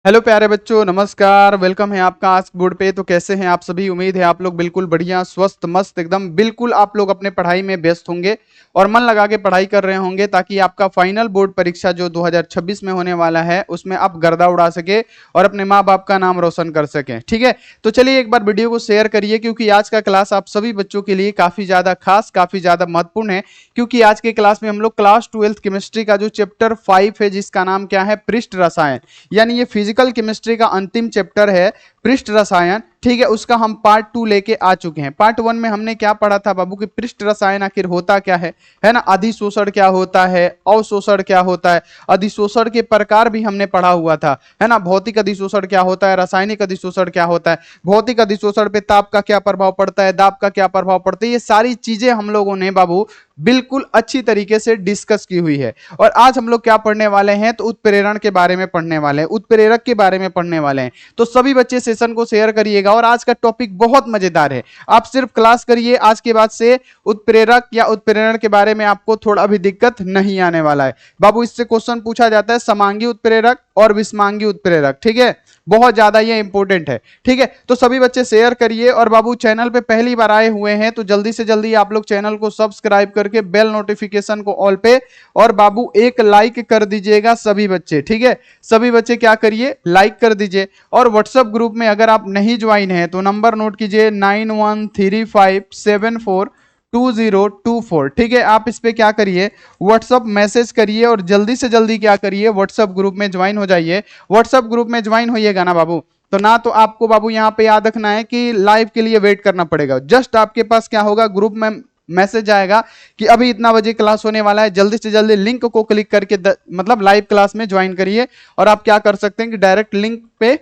Hello प्यारे बच्चों, नमस्कार। वेलकम है आपका आस्क बोर्ड पे। तो कैसे हैं आप सभी? उम्मीद है आप लोग बिल्कुल बढ़िया, स्वस्थ, मस्त एकदम बिल्कुल आप लोग अपने पढ़ाई में व्यस्त होंगे और मन लगा के पढ़ाई कर रहे होंगे ताकि आपका फाइनल बोर्ड परीक्षा जो 2026 में होने वाला है उसमें आप गर्दा उड़ा सके और अपने माँ बाप का नाम रोशन कर सकें। ठीक है, तो चलिए एक बार वीडियो को शेयर करिए क्योंकि आज का क्लास आप सभी बच्चों के लिए काफी ज्यादा खास, काफी ज्यादा महत्वपूर्ण है। क्योंकि आज के क्लास में हम लोग क्लास 12th केमिस्ट्री का जो चैप्टर 5 है जिसका नाम क्या है, पृष्ठ रसायन, यानी ये फिजिकल केमिस्ट्री का अंतिम चैप्टर है पृष्ठ रसायन। ठीक है, उसका हम पार्ट 2 लेके आ चुके हैं। पार्ट 1 में हमने क्या पढ़ा था बाबू कि पृष्ठ रसायन आखिर होता क्या है ना, अधिशोषण क्या होता है, अवशोषण क्या होता है, अधिशोषण के प्रकार भी हमने पढ़ा हुआ था, है ना। भौतिक अधिशोषण क्या होता है, रासायनिक अधिशोषण क्या होता है, भौतिक अधिशोषण पे ताप का क्या प्रभाव पड़ता है, दाब का क्या प्रभाव पड़ता है, ये सारी चीजें हम लोगों ने बाबू बिल्कुल अच्छी तरीके से डिस्कस की हुई है। और आज हम लोग क्या पढ़ने वाले हैं, तो उत्प्रेरण के बारे में पढ़ने वाले हैं, उत्प्रेरक के बारे में पढ़ने वाले हैं। तो सभी बच्चे सेशन को शेयर करिएगा और आज का टॉपिक बहुत मजेदार है। आप सिर्फ क्लास करिए, आज के बाद से उत्प्रेरक या उत्प्रेरण के बारे में आपको थोड़ा भी दिक्कत नहीं आने वाला है बाबू। इससे क्वेश्चन पूछा जाता है समांगी उत्प्रेरक और विषमांगी उत्प्रेरक। ठीक है, बहुत ज्यादा ये इंपॉर्टेंट है। ठीक है, तो सभी बच्चे शेयर करिए और बाबू चैनल पे पहली बार आए हुए हैं तो जल्दी से जल्दी आप लोग चैनल को सब्सक्राइब करके बेल नोटिफिकेशन को ऑल पे और बाबू एक लाइक कर दीजिएगा सभी बच्चे। ठीक है, सभी बच्चे क्या करिए, लाइक कर दीजिए। और व्हाट्सएप ग्रुप में अगर आप नहीं ज्वाइन है तो नंबर नोट कीजिए 9135742024। ठीक है, आप इस पे क्या करिए, व्हाट्सएप मैसेज करिए और जल्दी से जल्दी क्या करिए, व्हाट्सएप ग्रुप में ज्वाइन हो जाइए। व्हाट्सएप ग्रुप में ज्वाइन होइएगा ना बाबू, तो ना तो आपको बाबू यहाँ पे याद रखना है कि लाइव के लिए वेट करना पड़ेगा। जस्ट आपके पास क्या होगा, ग्रुप में मैसेज आएगा कि अभी इतना बजे क्लास होने वाला है, जल्दी से जल्दी लिंक को क्लिक करके मतलब लाइव क्लास में ज्वाइन करिए। और आप क्या कर सकते हैं कि डायरेक्ट लिंक पे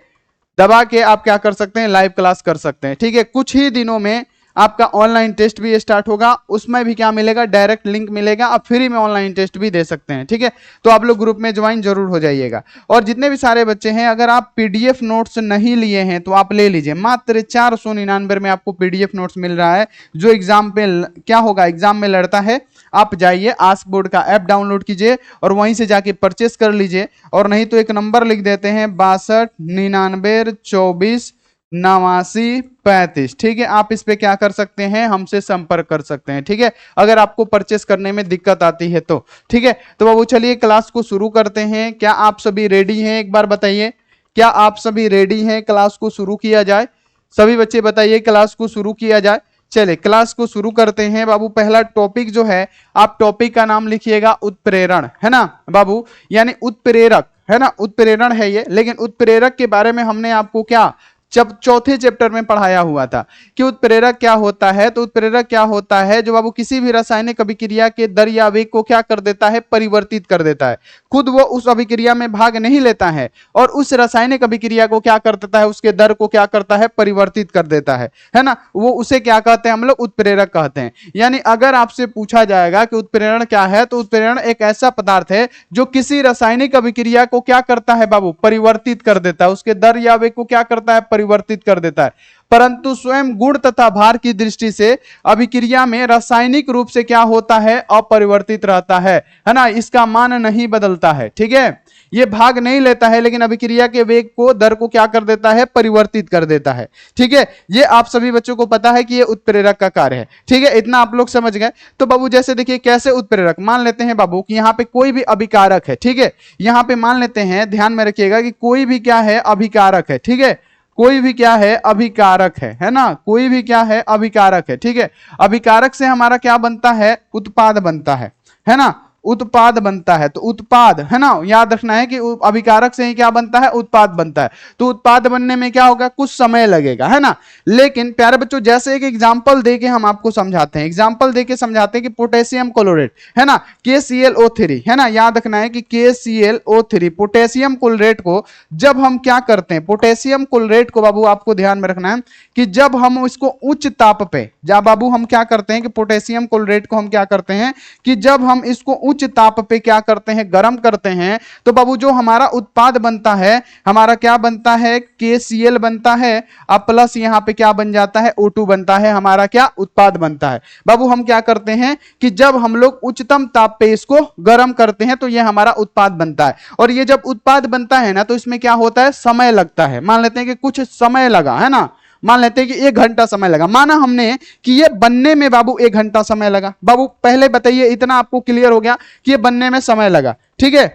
दबा के आप क्या कर सकते हैं, लाइव क्लास कर सकते हैं। ठीक है, कुछ ही दिनों में आपका ऑनलाइन टेस्ट भी स्टार्ट होगा, उसमें भी क्या मिलेगा, डायरेक्ट लिंक मिलेगा, आप फ्री में ऑनलाइन टेस्ट भी दे सकते हैं। ठीक है, तो आप लोग ग्रुप में ज्वाइन जरूर हो जाइएगा। और जितने भी सारे बच्चे हैं, अगर आप पीडीएफ नोट्स नहीं लिए हैं तो आप ले लीजिए, मात्र 499 में आपको पीडीएफ नोट्स मिल रहा है। जो एग्जाम पे क्या होगा, एग्जाम में लड़ता है, आप जाइए आस्क बोर्ड का ऐप डाउनलोड कीजिए और वहीं से जाके परचेस कर लीजिए। और नहीं तो एक नंबर लिख देते हैं 6299248935। ठीक है, आप इस पे क्या कर सकते हैं, हमसे संपर्क कर सकते हैं। ठीक है, अगर आपको परचेस करने में दिक्कत आती है तो। ठीक है, तो बाबू चलिए क्लास को शुरू करते हैं। क्या आप सभी रेडी हैं, एक बार बताइए, क्या आप सभी रेडी हैं, क्लास को शुरू किया जाए? सभी बच्चे बताइए, क्लास को शुरू किया जाए। चले क्लास को शुरू करते हैं बाबू। पहला टॉपिक जो है, आप टॉपिक का नाम लिखिएगा उत्प्रेरण, है ना बाबू, यानी उत्प्रेरक, है ना, उत्प्रेरण है ये। लेकिन उत्प्रेरक के बारे में हमने आपको क्या जब चौथे चैप्टर में पढ़ाया हुआ था कि उत्प्रेरक क्या होता है। तो उत्प्रेरक क्या होता है, जो बाबू किसी भी रासायनिक अभिक्रिया के दर या वेग को क्या कर देता है, परिवर्तित कर देता है। खुद वो उस अभिक्रिया में भाग नहीं लेता है और उस रासायनिक अभिक्रिया को क्या कर देता है, उसके दर को क्या करता है, परिवर्तित कर देता है ना। वो उसे क्या कहते हैं, हम लोग उत्प्रेरक कहते हैं। यानी अगर आपसे पूछा जाएगा कि उत्प्रेरण क्या है, तो उत्प्रेरण एक ऐसा पदार्थ है जो किसी रासायनिक अभिक्रिया को क्या करता है बाबू, परिवर्तित कर देता है, उसके दर या वेग को क्या करता है, परिवर्तित कर देता है। परंतु स्वयं गुण तथा भार की दृष्टि से अभिक्रिया में रासायनिक रूप से क्या होता है, अपरिवर्तित रहता है ना, इसका मान नहीं बदलता है। ठीक है, ये भाग नहीं लेता है लेकिन अभिक्रिया के वेग को, दर को क्या कर देता है, परिवर्तित कर देता है। ठीक है, ये आप सभी बच्चों को पता है कि ये उत्प्रेरक का कार्य है। ठीक है, इतना आप लोग समझ गए। तो बाबू जैसे देखिए कैसे उत्प्रेरक, मान लेते हैं बाबू कि यहाँ पे कोई भी अभिकारक है। ठीक है, यहाँ पे मान लेते हैं, ध्यान में रखिएगा कि कोई भी क्या है, अभिकारक है। ठीक है, कोई भी क्या है, अभिकारक है ना, कोई भी क्या है, अभिकारक है। ठीक है, अभिकारक से हमारा क्या बनता है, उत्पाद बनता है ना, उत्पाद बनता है। तो उत्पाद, है ना, याद रखना है कि अभिकारक से ही क्या बनता है, उत्पाद बनता है। तो उत्पाद बनने में क्या होगा, कुछ समय लगेगा, है ना। लेकिन प्यारे बच्चों जैसे एक एग्जांपल देके हम आपको समझाते हैं, एग्जांपल देके समझाते हैं कि पोटेशियम क्लोराइड, है ना, KClO3, है ना, याद रखना है कि KClO3 पोटेशियम क्लोराइड को जब हम क्या करते हैं, पोटेशियम क्लोराइड को बाबू आपको ध्यान में रखना है कि जब हम इसको उच्च ताप पे, जब बाबू हम क्या करते हैं कि पोटेशियम क्लोराइड को हम क्या करते हैं कि जब हम इसको उच्च उच्च ताप पे क्या करते हैं, गर्म करते हैं, तो बाबू जो हमारा उत्पाद बनता है, हमारा क्या बनता है, KCl बनता है, अब प्लस यहां पे क्या बन जाता है, O2 बनता है, हमारा क्या उत्पाद बनता है। बाबू हम क्या करते हैं कि जब हम लोग उच्चतम ताप पे इसको गर्म करते हैं तो यह हमारा उत्पाद बनता है, और ये जब उत्पाद बनता है ना तो इसमें क्या होता है, समय लगता है। मान लेते हैं कि कुछ समय लगा है ना, मान लेते हैं कि 1 घंटा समय लगा, माना हमने कि ये बनने में बाबू 1 घंटा समय लगा। बाबू पहले बताइए, इतना आपको क्लियर हो गया कि ये बनने में समय लगा, ठीक है।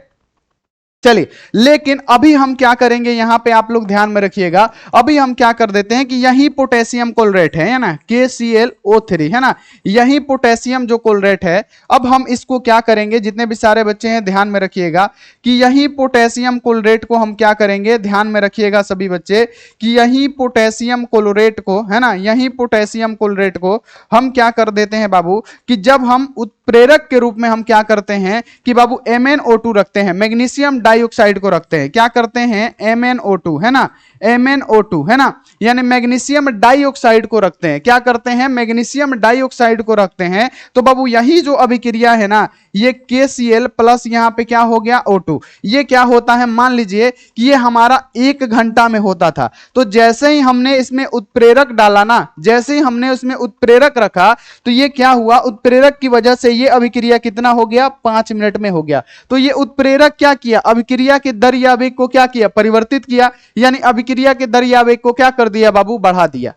चलिए, लेकिन अभी हम क्या करेंगे, यहां पे आप लोग ध्यान में रखिएगा, अभी हम क्या कर देते हैं कि यही पोटेशियम क्लोरेट है ना, KClO3 है ना, यही पोटेशियम जो क्लोरेट है, अब हम इसको क्या करेंगे, जितने भी सारे बच्चे हैं ध्यान में रखिएगा कि यही पोटेशियम क्लोरेट को हम क्या करेंगे, ध्यान में रखिएगा सभी बच्चे, कि यही पोटेशियम क्लोरेट को है ना, यही पोटेशियम क्लोरेट को हम क्या कर देते हैं बाबू, कि जब हम उत्प्रेरक के रूप में हम क्या करते हैं कि बाबू MnO2 रखते हैं, मैग्नीशियम डाइऑक्साइड को रखते हैं, क्या करते हैं, MnO2 है ना, MnO2 है ना, यानी मैग्नीशियम डाइऑक्साइड को रखते हैं, क्या करते हैं, मैग्नीशियम डाइऑक्साइड को रखते हैं। तो बाबू यही जो अभिक्रिया है ना, ये KCl प्लस यहां पे क्या हो गया, O2, ये क्या होता है, मान लीजिए कि ये हमारा 1 घंटा में होता था, तो जैसे ही हमने इसमें उत्प्रेरक डाला ना, जैसे ही हमने उसमें उत्प्रेरक रखा, तो ये क्या हुआ, उत्प्रेरक की वजह से ये अभिक्रिया कितना हो गया, 5 मिनट में हो गया। तो ये उत्प्रेरक क्या किया, अभिक्रिया के दर या वेग को क्या किया, परिवर्तित किया, यानी अभिक्रिया के दर या वेग को क्या कर दिया बाबू, बढ़ा दिया।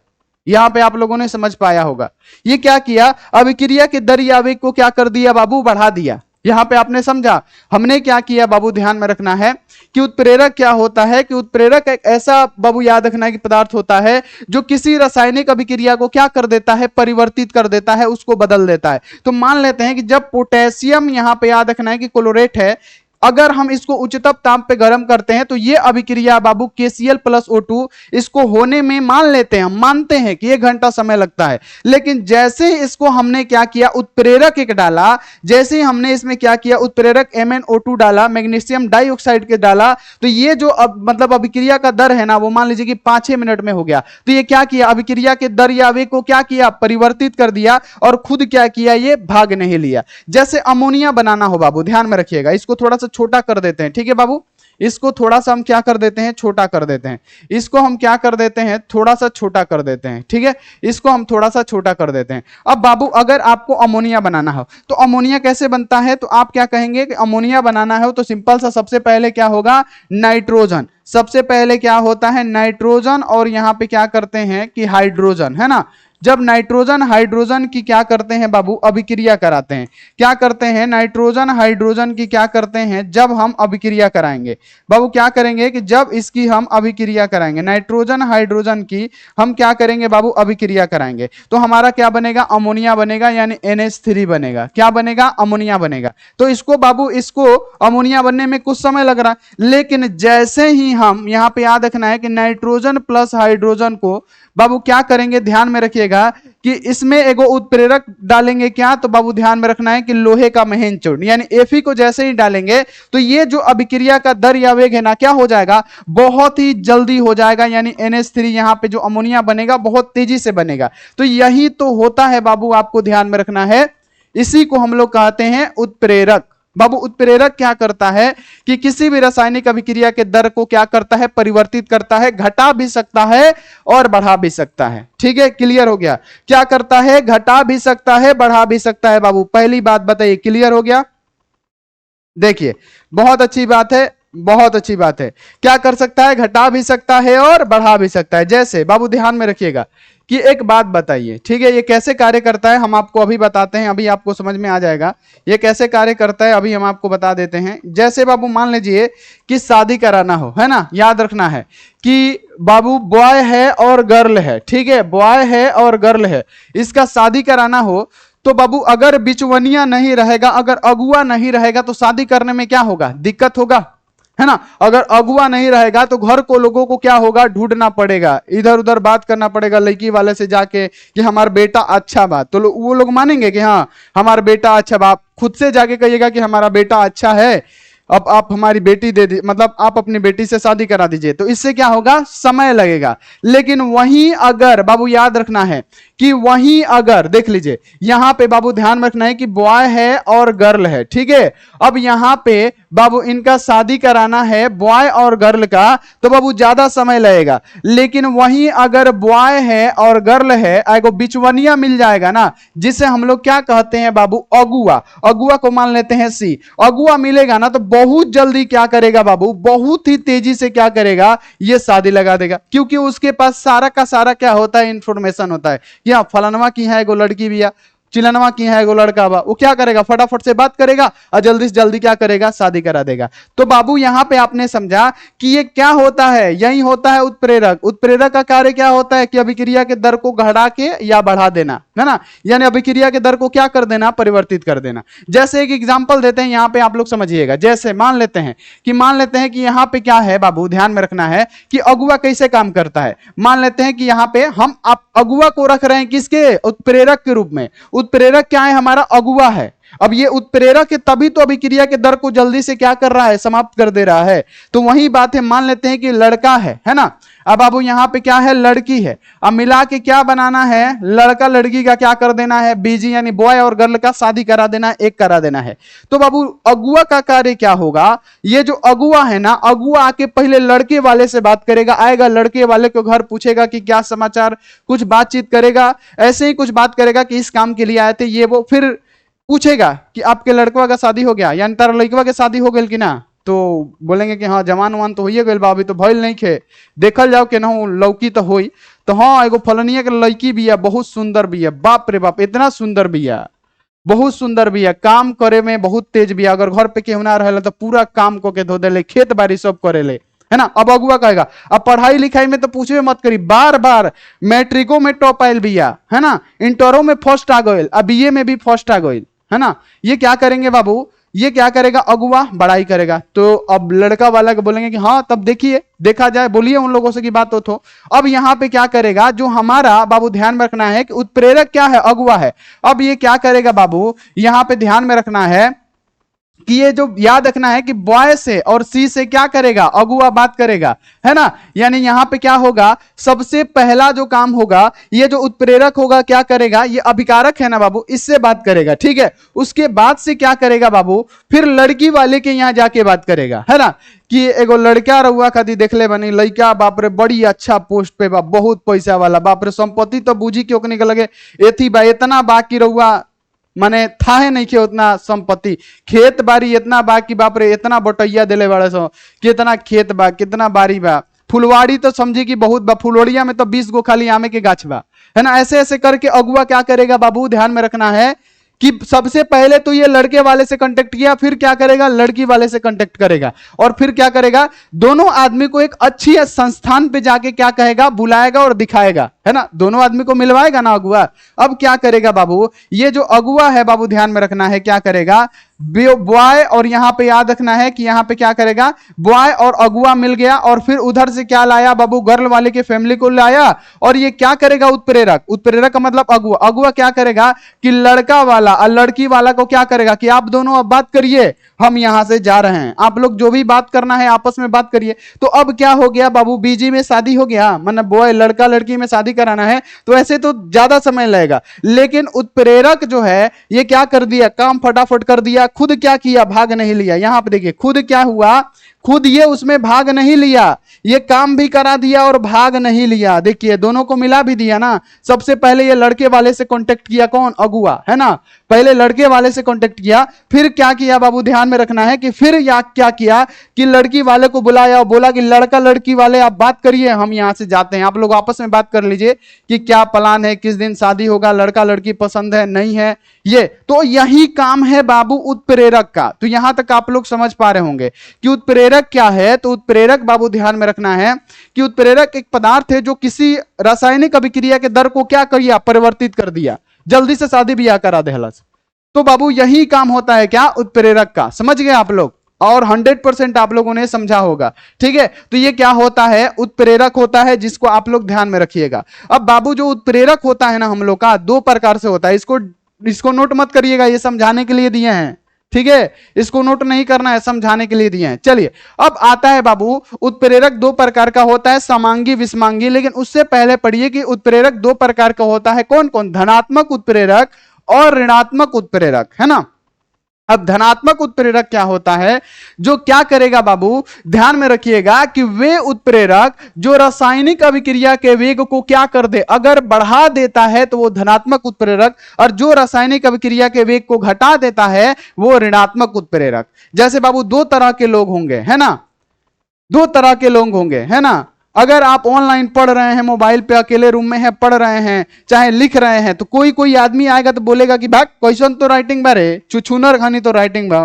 यहां पे आप लोगों ने समझ पाया होगा, ये क्या किया, अभिक्रिया के दर या वेग को क्या कर दिया बाबू, बढ़ा दिया। यहां पे आपने समझा, हमने क्या किया बाबू, ध्यान में रखना है कि उत्प्रेरक क्या होता है, कि उत्प्रेरक एक ऐसा बाबू याद रखना कि पदार्थ होता है जो किसी रासायनिक अभिक्रिया को क्या कर देता है, परिवर्तित कर देता है, उसको बदल देता है। तो मान लेते हैं कि जब पोटेशियम, यहां पे याद रखना है कि क्लोरेट है, अगर हम इसको उच्चतम ताप पे गर्म करते हैं तो ये अभिक्रिया बाबू KCl प्लस O2 इसको होने में मान लेते हैं, हम मानते हैं कि 1 घंटा समय लगता है, लेकिन जैसे ही इसको हमने क्या किया, उत्प्रेरक एक डाला, जैसे ही हमने इसमें क्या किया, उत्प्रेरक MnO2 डाला, मैग्नीशियम डाइऑक्साइड के डाला, तो ये जो मतलब अभिक्रिया का दर है ना, वो मान लीजिए कि 5-6 मिनट में हो गया। तो ये क्या किया, अभिक्रिया के दर या वेग को क्या किया, परिवर्तित कर दिया, और खुद क्या किया, ये भाग नहीं लिया। जैसे अमोनिया बनाना हो बाबू, ध्यान में रखिएगा, इसको थोड़ा सा छोटा कर देते हैं, ठीक है बाबू, इसको थोड़ा सा हम क्या कर देते हैं, छोटा कर देते हैं, इसको हम क्या कर देते हैं, थोड़ा सा छोटा कर देते हैं, ठीक है, इसको हम थोड़ा सा छोटा कर देते हैं। अब बाबू अगर आपको अमोनिया बनाना हो तो अमोनिया कैसे बनता है, तो आप क्या कहेंगे कि अमोनिया बनाना है तो सिंपल सा, सबसे पहले क्या होगा, नाइट्रोजन, सबसे पहले क्या होता है, नाइट्रोजन, और यहां पे क्या करते हैं कि हाइड्रोजन, है ना। जब नाइट्रोजन हाइड्रोजन की क्या करते हैं बाबू, अभिक्रिया कराते हैं, क्या करते हैं, नाइट्रोजन हाइड्रोजन की क्या करते हैं, जब हम अभिक्रिया कराएंगे बाबू, क्या करेंगे कि जब इसकी हम अभिक्रिया कराएंगे, नाइट्रोजन हाइड्रोजन की हम क्या करेंगे बाबू, अभिक्रिया कराएंगे, तो हमारा क्या बनेगा, अमोनिया बनेगा, यानी NH3 बनेगा, क्या बनेगा, अमोनिया बनेगा। तो इसको बाबू, इसको अमोनिया बनने में कुछ समय लग रहा है, लेकिन जैसे ही हम यहां पे याद रखना है कि नाइट्रोजन प्लस हाइड्रोजन को बाबू क्या करेंगे, ध्यान में रखिएगा कि इसमें एगो उत्प्रेरक डालेंगे, क्या, तो बाबू ध्यान में रखना है कि लोहे का महीन चूर्ण, यानी Fe को जैसे ही डालेंगे तो ये जो अभिक्रिया का दर या वेग है ना, क्या हो जाएगा, बहुत ही जल्दी हो जाएगा, यानी NH3 यहां पे जो अमोनिया बनेगा बहुत तेजी से बनेगा। तो यही तो होता है बाबू, आपको ध्यान में रखना है, इसी को हम लोग कहते हैं उत्प्रेरक। बाबू उत्प्रेरक क्या करता है कि किसी भी रासायनिक अभिक्रिया के दर को क्या करता है, परिवर्तित करता है, घटा भी सकता है और बढ़ा भी सकता है, ठीक है, क्लियर हो गया, क्या करता है, घटा भी सकता है, बढ़ा भी सकता है। बाबू पहली बात बताइए, क्लियर हो गया, देखिए बहुत अच्छी बात है, बहुत अच्छी बात है, क्या कर सकता है, घटा भी सकता है और बढ़ा भी सकता है। जैसे बाबू ध्यान में रखिएगा कि एक बात बताइए, ठीक है, ये कैसे कार्य करता है हम आपको अभी बताते हैं, अभी आपको समझ में आ जाएगा ये कैसे कार्य करता है, अभी हम आपको बता देते हैं। जैसे बाबू मान लीजिए कि शादी कराना हो, है ना, याद रखना है कि बाबू बॉय है और गर्ल है, ठीक है, बॉय है और गर्ल है, इसका शादी कराना हो तो बाबू अगर बिचवनिया नहीं रहेगा, अगर अगुआ नहीं रहेगा तो शादी करने में क्या होगा, दिक्कत होगा, है ना। अगर अगुआ नहीं रहेगा तो घर को लोगों को क्या होगा, ढूंढना पड़ेगा, इधर उधर बात करना पड़ेगा लड़की वाले से जाके कि हमारा बेटा अच्छा बात, तो वो लोग मानेंगे कि हाँ हमारा बेटा अच्छा बात, खुद से जाके कहिएगा कि हमारा बेटा अच्छा है, अब आप हमारी बेटी दे दी, मतलब आप अपनी बेटी से शादी करा दीजिए, तो इससे क्या होगा, समय लगेगा। लेकिन वहीं अगर बाबू याद रखना है कि वहीं अगर देख लीजिए यहां पे बाबू ध्यान रखना है कि बॉय है और गर्ल है, ठीक है। अब यहां पे बाबू इनका शादी कराना है बॉय और गर्ल का, तो बाबू ज्यादा समय लगेगा। लेकिन वहीं अगर बॉय है और गर्ल है, एगो बिचवनिया मिल जाएगा ना, जिसे हम लोग क्या कहते हैं बाबू, अगुआ। अगुआ को मान लेते हैं सी। अगुआ मिलेगा ना तो बहुत जल्दी क्या करेगा बाबू, बहुत ही तेजी से क्या करेगा, ये शादी लगा देगा। क्योंकि उसके पास सारा का सारा क्या होता है, इंफॉर्मेशन होता है कि हाँ फलानवा की है एगो लड़की भी है, चिलनवा की है एगो लड़का बा, वो क्या करेगा, फटाफट से बात करेगा और जल्दी से जल्दी क्या करेगा, शादी करा देगा। तो बाबू यहां पे आपने समझा कि ये क्या होता है, यही होता है उत्प्रेरक। उत्प्रेरक का कार्य क्या होता है कि अभिक्रिया के दर को घटा के या बढ़ा देना, है ना, यानी अभिक्रिया के दर को क्या कर देना, परिवर्तित कर देना। जैसे एक एग्जांपल देते हैं यहां पे, आप लोग समझिएगा। जैसे मान लेते हैं कि यहां पे क्या है बाबू, ध्यान में रखना है कि अगुआ कैसे काम करता है। मान लेते हैं कि यहां पे हम आप अगुआ को रख रहे हैं किसके, उत्प्रेरक के रूप में। उत्प्रेरक क्या है, हमारा अगुआ है। अब ये उत्प्रेरक है तभी तो अभिक्रिया के दर को जल्दी से क्या कर रहा है, समाप्त कर दे रहा है। तो वही बात है, मान लेते हैं कि लड़का है ना। अब बाबू यहां पे क्या है, लड़की है। अब मिला के क्या बनाना है, लड़का लड़की का क्या कर देना है, बीजी यानी बॉय और गर्ल का शादी करा देना, एक करा देना है। तो बाबू अगुआ का कार्य क्या होगा, ये जो अगुआ है ना, अगुआ आके पहले लड़के वाले से बात करेगा, आएगा लड़के वाले को घर, पूछेगा कि क्या समाचार, कुछ बातचीत करेगा, ऐसे ही कुछ बात करेगा कि इस काम के लिए आए थे ये वो। फिर पूछेगा कि आपके लड़कवा का शादी हो गया, यानी तारा लड़कवा के शादी हो गई कि ना। तो बोलेंगे कि हाँ जवान वान तो होइए गइल बा, अभी तो भइल नहीं खे, देखल जाओ कि ना लौकी तो होई। तो हाँ एगो फलनिया के लड़की भी है, बहुत सुंदर भी है, बाप रे बाप इतना सुंदर भी है, बहुत सुंदर भी है, काम करे में बहुत तेज भी है। अगर घर पे केहू ना रहे तो पूरा काम को के धो देले, खेत बाड़ी सब करे ले, है ना। अब अगुआ कहेगा, अब पढ़ाई लिखाई में तो पूछे मत करी, बार बार मैट्रिको में टॉप आयल भी है ना, इंटरों में फर्स्ट आ गए, अब बीए में भी फर्स्ट आ गए, है ना। ये क्या करेंगे बाबू, ये क्या करेगा, अगुआ बड़ाई करेगा। तो अब लड़का वाला को बोलेंगे कि हाँ तब देखिए, देखा जाए, बोलिए उन लोगों से की बात हो। अब यहां पे क्या करेगा, जो हमारा बाबू ध्यान में रखना है कि उत्प्रेरक क्या है, अगुआ है। अब ये क्या करेगा बाबू, यहां पे ध्यान में रखना है कि ये जो याद रखना है कि बॉय से और सी से क्या करेगा, अगुआ बात करेगा, है ना। यानी यहां पे क्या होगा, सबसे पहला जो काम होगा, ये जो उत्प्रेरक होगा क्या करेगा, ये अभिकारक है ना बाबू, इससे बात करेगा, ठीक है। उसके बाद से क्या करेगा बाबू, फिर लड़की वाले के यहां जाके बात करेगा, है ना, कि एगो लड़का रहुआ खाती देखले बनी, लड़का बाप रे बड़ी अच्छा पोस्ट पे बा, बहुत पैसा वाला, बाप रे संपत्ति तो बूझी क्यों के लगे एथी बा, इतना बाकी रहुआ माने था है नहीं कि उतना संपत्ति, खेत बाड़ी इतना बा कि बाप रे इतना बटैया दिले बड़े सो, कितना खेत बा, कितना बाड़ी बा, फुलवाड़ी तो समझी कि बहुत बा, फुलवड़िया में तो 20 गो खाली आमे के गाछ बा, है ना। ऐसे ऐसे करके अगुआ क्या करेगा बाबू, ध्यान में रखना है कि सबसे पहले तो ये लड़के वाले से कांटेक्ट किया, फिर क्या करेगा, लड़की वाले से कांटेक्ट करेगा, और फिर क्या करेगा, दोनों आदमी को एक अच्छी संस्थान पे जाके क्या कहेगा, बुलाएगा और दिखाएगा, है ना, दोनों आदमी को मिलवाएगा ना अगुआ। अब क्या करेगा बाबू, ये जो अगुआ है बाबू ध्यान में रखना है, क्या करेगा, बॉय, और यहां पे याद रखना है कि यहां पे क्या करेगा, बॉय और अगुआ मिल गया, और फिर उधर से क्या लाया बाबू, गर्ल वाले के फैमिली को लाया, और ये क्या करेगा, उत्प्रेरक। उत्प्रेरक का मतलब अगुआ। अगुआ क्या करेगा कि लड़का वाला और लड़की वाला को क्या करेगा कि आप दोनों अब बात करिए, हम यहां से जा रहे हैं, आप लोग जो भी बात करना है आपस में बात करिए। तो अब क्या हो गया बाबू, बीजी में शादी हो गया, मतलब बॉय लड़का लड़की में शादी कराना है, तो ऐसे तो ज्यादा समय लगेगा। लेकिन उत्प्रेरक जो है ये क्या कर दिया, काम फटाफट कर दिया, खुद क्या किया, भाग नहीं लिया। यहां पर देखिए खुद क्या हुआ, खुद ये उसमें भाग नहीं लिया, ये काम भी करा दिया और भाग नहीं लिया। देखिए दोनों को मिला भी दिया ना। सबसे पहले ये लड़के वाले से कांटेक्ट किया, कौन, अगुआ, है ना, पहले लड़के वाले से कांटेक्ट किया, फिर क्या किया बाबू ध्यान में रखना है कि फिर या क्या किया कि लड़की वाले को बुलाया और बोला कि लड़का लड़की वाले आप बात करिए, हम यहां से जाते हैं, आप लोग आपस में बात कर लीजिए कि क्या प्लान है, किस दिन शादी होगा, लड़का लड़की पसंद है नहीं है। ये तो यही काम है बाबू उत्प्रेरक का। तो यहां तक आप लोग समझ पा रहे होंगे कि उत्प्रेरक क्या है। तो उत्प्रेरक बाबू ध्यान में रखना है कि उत्प्रेरक एक पदार्थ है जो किसी रासायनिक अभिक्रिया के दर को क्या किया, परिवर्तित कर दिया, जल्दी से शादी ब्याह करा देहलस। तो बाबू यही काम होता है क्या, उत्प्रेरक का। समझ गए आप लोग, और 100% आप लोगों ने समझा होगा, ठीक है। तो ये क्या होता है, उत्प्रेरक होता है, जिसको आप लोग ध्यान में रखिएगा। अब बाबू जो उत्प्रेरक होता है ना हम लोग का, दो प्रकार से होता है, इसको नोट मत करिएगा, ये समझाने के लिए दिए हैं, ठीक है, इसको नोट नहीं करना है, समझाने के लिए दिए हैं। चलिए अब आता है बाबू, उत्प्रेरक दो प्रकार का होता है, समांगी विषमांगी। लेकिन उससे पहले पढ़िए कि उत्प्रेरक दो प्रकार का होता है, कौन कौन? धनात्मक उत्प्रेरक और ऋणात्मक उत्प्रेरक, है ना। अब धनात्मक उत्प्रेरक क्या होता है? जो क्या करेगा बाबू, ध्यान में रखिएगा कि वे उत्प्रेरक जो रासायनिक अभिक्रिया के वेग को क्या कर दे, अगर बढ़ा देता है तो वो धनात्मक उत्प्रेरक, और जो रासायनिक अभिक्रिया के वेग को घटा देता है वो ऋणात्मक उत्प्रेरक। जैसे बाबू दो तरह के लोग होंगे, है ना, दो तरह के लोग होंगे, है ना। अगर आप ऑनलाइन पढ़ रहे हैं, मोबाइल पे अकेले रूम में है, पढ़ रहे हैं, चाहे लिख रहे हैं, तो कोई कोई आदमी आएगा तो बोलेगा कि भाई क्वेश्चन तो राइटिंग बारे, छुछुनर खानी तो राइटिंग बा,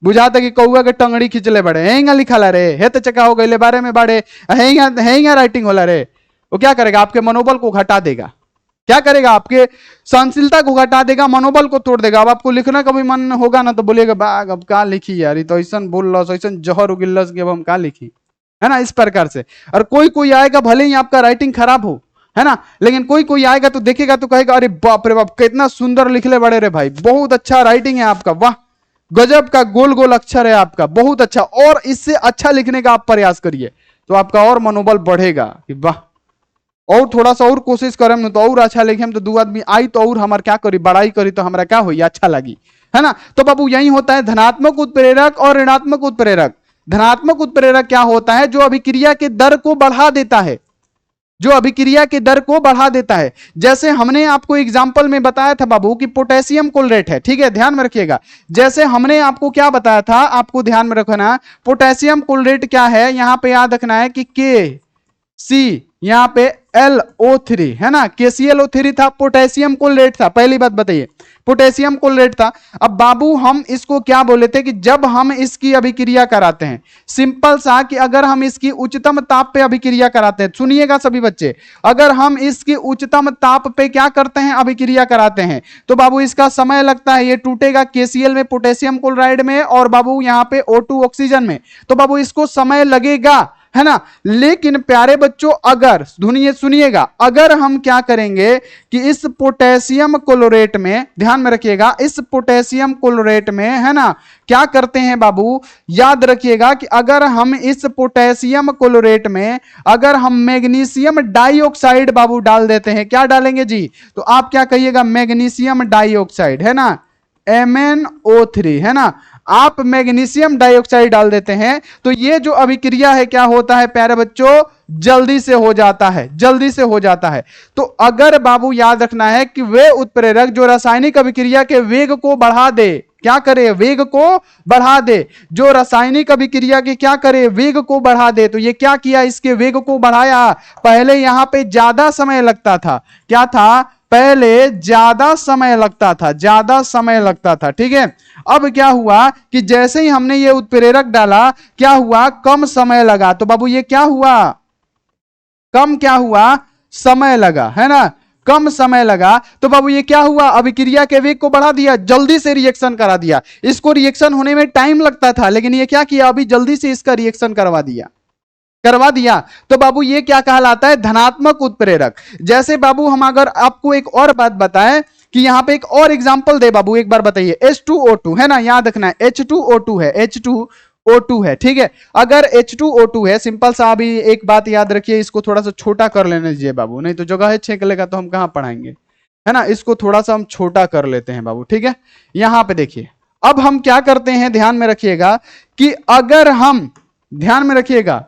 बुझाता कि कौआ के टंगड़ी खिंचले बड़े, हेंगा लिखा रे, हे तो चका हो गए बारे में बारे, हेंगा राइटिंग होला रे। वो क्या करेगा? आपके मनोबल को घटा देगा। क्या करेगा? आपके सहनशीलता को घटा देगा, मनोबल को तोड़ देगा। अब आपको लिखना का भी मन होगा ना तो बोलिएगा बाग अब क्या लिखी यार, तो ऐसा बोल रहा, ऐसा जहर उगिल्लस के अब हम क्या लिखी, है ना, इस प्रकार से। और कोई कोई आएगा, भले ही आपका राइटिंग खराब हो, है ना, लेकिन कोई कोई आएगा तो देखेगा तो कहेगा अरे बाप रे बाप कितना सुंदर लिखले बड़े रे भाई, बहुत अच्छा राइटिंग है आपका, वाह गजब का गोल गोल अक्षर है आपका, बहुत अच्छा, और इससे अच्छा लिखने का आप प्रयास करिए तो आपका और मनोबल बढ़ेगा कि वाह, और थोड़ा सा और कोशिश करें तो और अच्छा लिखे तो दो आदमी आई तो और हमारे क्या करी, बड़ाई करी तो हमारा क्या हुई, अच्छा लगी, है ना। तो बाबू यही होता है धनात्मक उत्प्रेरक और ऋणात्मक उत्प्रेरक। धनात्मक उत्प्रेरक क्या होता है? जो अभिक्रिया के दर को बढ़ा देता है, जो अभिक्रिया के दर को बढ़ा देता है। जैसे हमने आपको एग्जांपल में बताया था बाबू कि पोटेशियम क्लोरेट है, ठीक है, ध्यान में रखिएगा। जैसे हमने आपको क्या बताया था, आपको ध्यान में रखना, पोटेशियम क्लोरेट क्या है, यहां पे याद रखना है कि के यहां पे LO3, है ना, KClO3 था, पोटेशियम क्लोरेट था। पहली बात बताइए, पोटेशियम क्लोरेट था। अब बाबू हम इसको क्या बोले थे कि जब हम इसकी अभिक्रिया कराते हैं, सिंपल सा कि अगर हम इसकी उच्चतम ताप पे अभिक्रिया कराते हैं, सुनिएगा सभी बच्चे, अगर हम इसकी उच्चतम ताप पे क्या करते हैं, अभिक्रिया कराते हैं, तो बाबू इसका समय लगता है, ये टूटेगा KCl में, पोटेशियम क्लोराइड में, और बाबू यहां पे O2 ऑक्सीजन में, तो बाबू इसको समय लगेगा, है ना। लेकिन प्यारे बच्चों अगर सुनिएगा, अगर हम क्या करेंगे कि इस पोटेशियम क्लोरेट में, ध्यान में रखिएगा, इस पोटेशियम क्लोरेट में, है ना, क्या करते हैं बाबू, याद रखिएगा कि अगर हम इस पोटेशियम क्लोरेट में अगर हम मैग्नीशियम डाइऑक्साइड बाबू डाल देते हैं, क्या डालेंगे जी, तो आप क्या कहिएगा, मैग्नीशियम डाइऑक्साइड, है ना, MnO3, है ना, आप मैग्नीशियम डाइऑक्साइड डाल देते हैं तो ये जो अभिक्रिया है क्या होता है प्यारे बच्चों, जल्दी से हो जाता है, जल्दी से हो जाता है। तो अगर बाबू याद रखना है कि वे उत्प्रेरक जो रासायनिक अभिक्रिया के वेग को बढ़ा दे, क्या करे, वेग को बढ़ा दे, जो रासायनिक अभिक्रिया के क्या करे, वेग को बढ़ा दे, तो ये क्या किया, इसके वेग को बढ़ाया। पहले यहां पे ज्यादा समय लगता था, क्या था, पहले ज्यादा समय लगता था, ज्यादा समय लगता था, ठीक है। अब क्या हुआ कि जैसे ही हमने ये उत्प्रेरक डाला, क्या हुआ, कम समय लगा, तो बाबू ये क्या हुआ, कम क्या हुआ, समय लगा, है ना, कम समय लगा, तो बाबू ये क्या हुआ, अभिक्रिया के वेग को बढ़ा दिया, जल्दी से रिएक्शन करा दिया। इसको रिएक्शन होने में टाइम लगता था, लेकिन ये क्या किया, अभी जल्दी से इसका रिएक्शन करवा दिया। तो बाबू ये क्या कहलाता है, धनात्मक उत्प्रेरक। जैसे बाबू हम अगर आपको एक और बात बताएं कि यहां पे एक और एग्जांपल दे बाबू, एक बार बताइए, H2O2, है ना, याद रखना है H2O2 है, H2O2 है, ठीक है। अगर H2O2 है, सिंपल सा, अभी एक बात याद रखिए, इसको थोड़ा सा छोटा कर लेने दीजिए बाबू, नहीं तो जगह है छेक लेगा तो हम कहां पढ़ाएंगे, है ना, इसको थोड़ा सा हम छोटा कर लेते हैं बाबू, ठीक है। यहां पे देखिए, अब हम क्या करते हैं, ध्यान में रखिएगा कि अगर हम, ध्यान में रखिएगा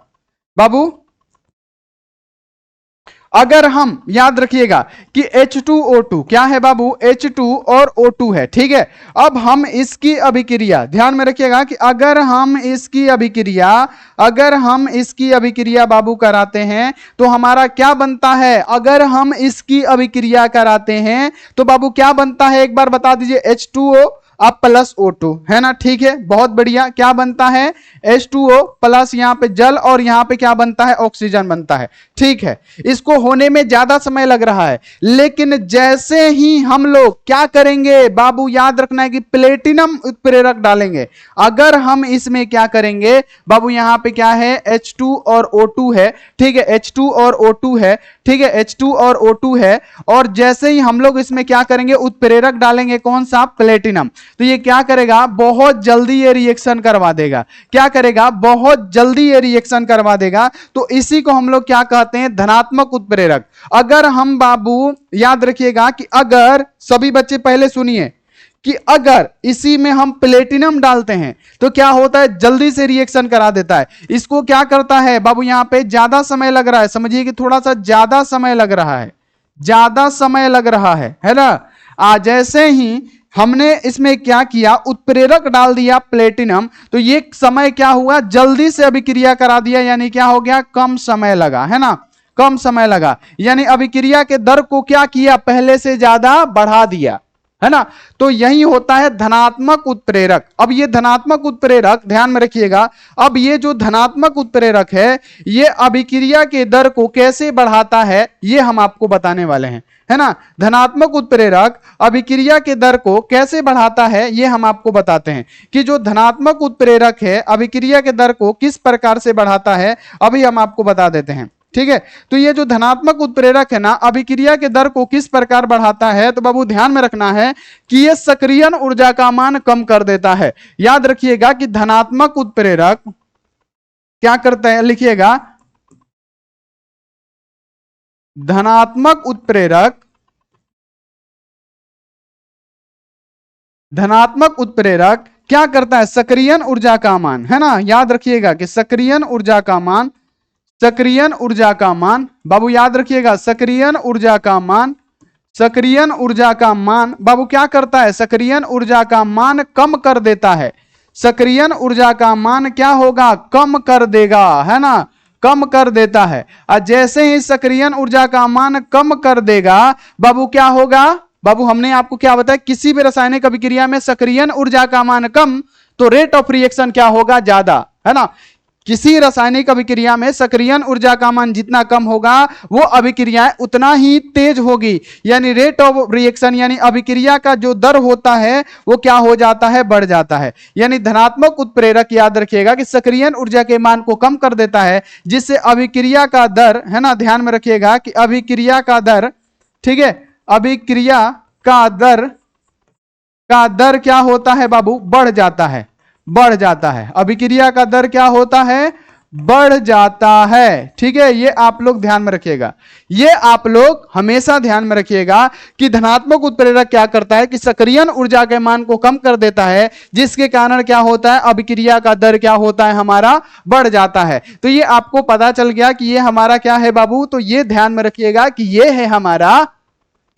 बाबू, अगर हम याद रखिएगा कि H2O2 क्या है बाबू, H2 और O2 है, ठीक है। अब हम इसकी अभिक्रिया, ध्यान में रखिएगा कि अगर हम इसकी अभिक्रिया बाबू कराते हैं तो हमारा क्या बनता है, अगर हम इसकी अभिक्रिया कराते हैं तो बाबू क्या बनता है, एक बार बता दीजिए, H2O अब प्लस O2, है ना, ठीक है, बहुत बढ़िया। क्या बनता है, H2O प्लस यहां पे जल, और यहां पे क्या बनता है, ऑक्सीजन बनता है, ठीक है। इसको होने में ज्यादा समय लग रहा है, लेकिन जैसे ही हम लोग क्या करेंगे बाबू, याद रखना है कि प्लेटिनम उत्प्रेरक डालेंगे। अगर हम इसमें क्या करेंगे बाबू, यहां पे क्या है, H2 और O2 है, ठीक है, H2 और O2 है, ठीक है, H2 और O2 है, और जैसे ही हम लोग इसमें क्या करेंगे, उत्प्रेरक डालेंगे, कौन सा, प्लेटिनम, तो ये क्या करेगा, बहुत जल्दी ये रिएक्शन करवा देगा। क्या करेगा, बहुत जल्दी ये रिएक्शन करवा देगा। तो इसी को हम लोग क्या कहते हैं, धनात्मक उत्प्रेरक। अगर हम बाबू याद रखिएगा कि अगर, सभी बच्चे पहले सुनिए, कि अगर इसी में हम प्लेटिनम डालते हैं तो क्या होता है, जल्दी से रिएक्शन करा देता है। इसको क्या करता है बाबू, यहां पे ज्यादा समय लग रहा है, समझिए कि थोड़ा सा ज्यादा समय लग रहा है, ज्यादा समय लग रहा है ना। जैसे ही हमने इसमें क्या किया, उत्प्रेरक डाल दिया प्लेटिनम, तो ये समय क्या हुआ, जल्दी से अभिक्रिया करा दिया, यानी क्या हो गया, कम समय लगा, है ना, कम समय लगा, यानी अभिक्रिया के दर को क्या किया, पहले से ज्यादा बढ़ा दिया, है ना। तो यही होता है धनात्मक उत्प्रेरक। अब ये धनात्मक उत्प्रेरक ध्यान में रखिएगा, अब ये जो धनात्मक उत्प्रेरक है ये अभिक्रिया के दर को कैसे बढ़ाता है, ये हम आपको बताने वाले हैं, है ना। धनात्मक उत्प्रेरक अभिक्रिया के दर को कैसे बढ़ाता है, ये हम आपको बताते हैं कि जो धनात्मक उत्प्रेरक है अभिक्रिया के दर को किस प्रकार से बढ़ाता है, अभी हम आपको बता देते हैं, ठीक है। तो ये जो धनात्मक उत्प्रेरक है ना, अभिक्रिया के दर को किस प्रकार बढ़ाता है, तो बाबू ध्यान में रखना है कि ये सक्रियण ऊर्जा का मान कम कर देता है। याद रखिएगा कि धनात्मक उत्प्रेरक क्या करता है, लिखिएगा, धनात्मक उत्प्रेरक, धनात्मक उत्प्रेरक क्या करता है, सक्रियण ऊर्जा का मान, है ना। याद रखिएगा कि सक्रियण ऊर्जा का मान, सक्रियण ऊर्जा का मान, बाबू याद रखिएगा, सक्रियण ऊर्जा का मान, सक्रियण ऊर्जा का मान बाबू क्या करता है, सक्रियण ऊर्जा का मान कम कर देता है। सक्रियण ऊर्जा का मान क्या होगा, कम कर देगा, है ना, कम कर देता है। और जैसे ही सक्रियण ऊर्जा का मान कम कर देगा बाबू क्या होगा, बाबू हमने आपको क्या बताया, किसी भी रासायनिक अभिक्रिया में सक्रियण ऊर्जा का मान कम तो रेट ऑफ रिएक्शन क्या होगा, ज्यादा, है ना। किसी रासायनिक अभिक्रिया में सक्रियण ऊर्जा का मान जितना कम होगा वो अभिक्रिया उतना ही तेज होगी, यानी रेट ऑफ रिएक्शन यानी अभिक्रिया का जो दर होता है वो क्या हो जाता है, बढ़ जाता है। यानी धनात्मक उत्प्रेरक याद रखिएगा कि सक्रियण ऊर्जा के मान को कम कर देता है, जिससे अभिक्रिया का दर, है ना, ध्यान में रखिएगा कि अभिक्रिया का दर, ठीक है, अभिक्रिया का दर क्या होता है बाबू, बढ़ जाता है, बढ़ जाता है। अभिक्रिया का दर क्या होता है, बढ़ जाता है, ठीक है। ये आप लोग ध्यान में रखिएगा, ये आप लोग हमेशा ध्यान में रखिएगा कि धनात्मक उत्प्रेरक क्या करता है कि सक्रियण ऊर्जा के मान को कम कर देता है, जिसके कारण क्या होता है, अभिक्रिया का दर क्या होता है, हमारा बढ़ जाता है। तो ये आपको पता चल गया कि ये हमारा क्या है बाबू, तो ये ध्यान में रखिएगा कि ये है हमारा